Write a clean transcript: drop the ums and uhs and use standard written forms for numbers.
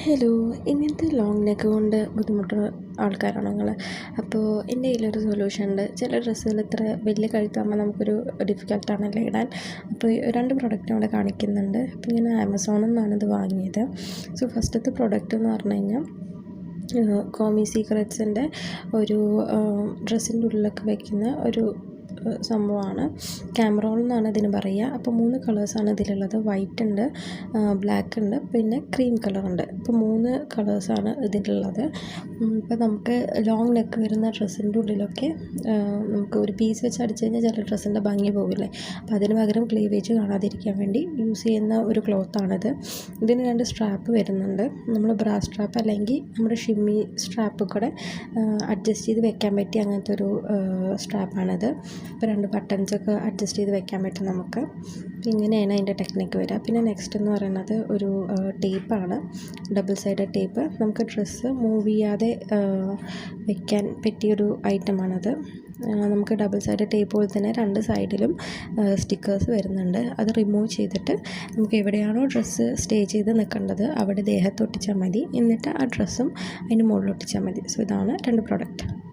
Hello, ഇങ്ങനത്തെ long neck കൊണ്ട് ബുദ്ധിമുട്ടുള്ള ആൾക്കാരാണോ നിങ്ങൾ? അപ്പോൾ എൻ്റെ കയ്യിലൊരു സൊല്യൂഷൻ ഉണ്ട്. ചില ഡ്രസ്സുകൾ ഇത്ര വലിയ കഴുത്താകുമ്പോൾ നമുക്കൊരു ഡിഫിക്കൽട്ടാണല്ലോ ഇടാൻ. അപ്പോൾ രണ്ട് പ്രൊഡക്റ്റ് അവിടെ കാണിക്കുന്നുണ്ട്. അപ്പോൾ ഞാൻ ആമസോണിൽ നിന്നാണ് ഇത് വാങ്ങിയത്. സോ ഫസ്റ്റത്തെ പ്രൊഡക്റ്റ് എന്ന് പറഞ്ഞു കഴിഞ്ഞാൽ കോമി സീക്രട്സിൻ്റെ ഒരു ഡ്രസ്സിൻ്റെ ഉള്ളിലൊക്കെ വയ്ക്കുന്ന ഒരു സംഭവമാണ്. ക്യാമറോൾ എന്നാണ് ഇതിന് പറയുക. അപ്പോൾ 3 കളേഴ്സാണ് ഇതിലുള്ളത്. വൈറ്റ് ഉണ്ട്, ബ്ലാക്ക് ഉണ്ട്, പിന്നെ ക്രീം കളറുണ്ട്. ഇപ്പോൾ 3 കളേഴ്സാണ് ഇതിലുള്ളത്. ഇപ്പോൾ നമുക്ക് ലോങ് നെക്ക് വരുന്ന ഡ്രസ്സിൻ്റെ ഉള്ളിലൊക്കെ നമുക്ക് ഒരു പീസ് വെച്ച് അടിച്ച് കഴിഞ്ഞാൽ ചില ഡ്രസ്സിൻ്റെ ഭംഗി പോകില്ലേ. അപ്പോൾ അതിന് പകരം ക്ലീവേജ് കാണാതിരിക്കാൻ വേണ്ടി യൂസ് ചെയ്യുന്ന ഒരു ക്ലോത്താണിത്. ഇതിന് 2 സ്ട്രാപ്പ് വരുന്നുണ്ട്. നമ്മൾ ബ്രാ സ്ട്രാപ്പ് അല്ലെങ്കിൽ നമ്മുടെ ഷിമ്മി സ്ട്രാപ്പ് കൂടെ അഡ്ജസ്റ്റ് ചെയ്ത് വെക്കാൻ പറ്റിയ അങ്ങനത്തെ ഒരു സ്ട്രാപ്പാണിത്. ഇപ്പോൾ 2 ബട്ടൺസൊക്കെ അഡ്ജസ്റ്റ് ചെയ്ത് വെക്കാൻ പറ്റും നമുക്ക്. ഇങ്ങനെയാണ് അതിൻ്റെ ടെക്നിക്ക് വരിക. പിന്നെ നെക്സ്റ്റ് എന്ന് പറയുന്നത് ഒരു ടേപ്പാണ്, ഡബിൾ സൈഡ് ടേപ്പ്. നമുക്ക് ഡ്രസ്സ് മൂവ് ചെയ്യാതെ വെക്കാൻ പറ്റിയൊരു ഐറ്റമാണത്. നമുക്ക് ഡബിൾ സൈഡ് ടേപ്പ് പോലെ തന്നെ 2 സൈഡിലും സ്റ്റിക്കേഴ്സ് വരുന്നുണ്ട്. അത് റിമൂവ് ചെയ്തിട്ട് നമുക്ക് എവിടെയാണോ ഡ്രസ്സ് സ്റ്റേ ചെയ്ത് നിൽക്കേണ്ടത് അവിടെ ദേഹത്ത് ഒട്ടിച്ചാൽ മതി. എന്നിട്ട് ആ ഡ്രസ്സും അതിന് മുകളിൽ ഒട്ടിച്ചാൽ മതി. സോ ഇതാണ് 2 പ്രോഡക്റ്റ്.